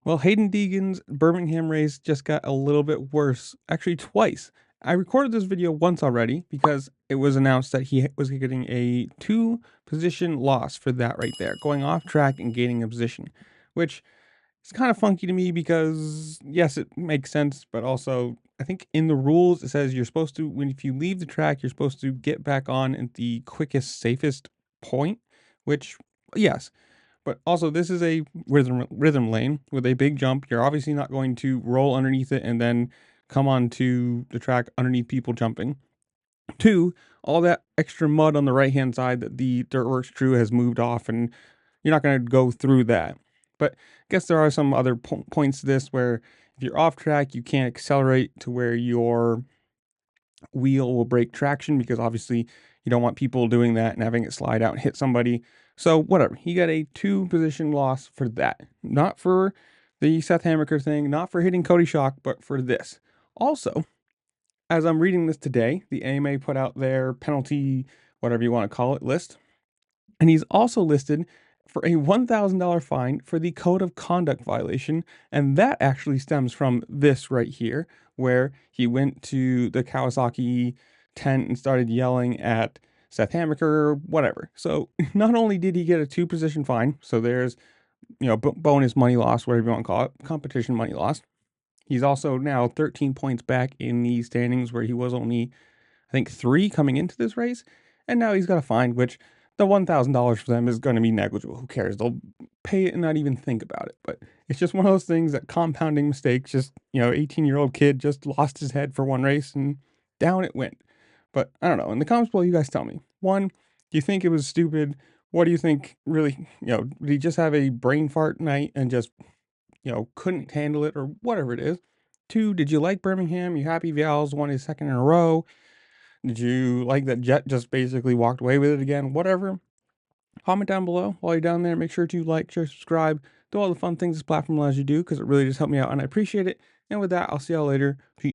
Well, Haiden Deegan's Birmingham race just got a little bit worse, actually twice. I recorded this video once already because it was announced that he was getting a 2-position loss for that right there, going off track and gaining a position, which is kind of funky to me because yes, it makes sense, but also I think in the rules it says you're supposed to, if you leave the track, you're supposed to get back on at the quickest, safest point, which yes, but also, this is a rhythm lane with a big jump. You're obviously not going to roll underneath it and then come onto the track underneath people jumping. 2, all that extra mud on the right-hand side that the Dirtworks crew has moved off, and you're not going to go through that. But I guess there are some other points to this where if you're off track, you can't accelerate to where your wheel will break traction, because obviously you don't want people doing that and having it slide out and hit somebody. So whatever, he got a 2-position loss for that. Not for the Seth Hammaker thing, not for hitting Cody Shock, but for this. Also, as I'm reading this today, the AMA put out their penalty, whatever you want to call it, list. And he's also listed for a $1,000 fine for the code of conduct violation. And that actually stems from this right here, where he went to the Kawasaki tent and started yelling at Seth Hammaker, whatever. So not only did he get a 2-position fine, so there's, bonus money loss, whatever you want to call it, competition money loss. He's also now 13 points back in the standings, where he was only, I think, 3 coming into this race. And now he's got a fine, which the $1,000 for them is going to be negligible. Who cares? They'll pay it and not even think about it. But it's just one of those things that compounding mistakes, just, 18-year-old kid just lost his head for one race and down it went. But I don't know. In the comments below, you guys tell me. 1, do you think it was stupid? What do you think really, did he just have a brain fart night and just, couldn't handle it or whatever it is? 2, did you like Birmingham? You happy Vials won his 2nd in a row? Did you like that Jet just basically walked away with it again? Whatever. Comment down below while you're down there. Make sure to like, share, subscribe, do all the fun things this platform allows you to do, because it really just helped me out and I appreciate it. And with that, I'll see y'all later. Peace.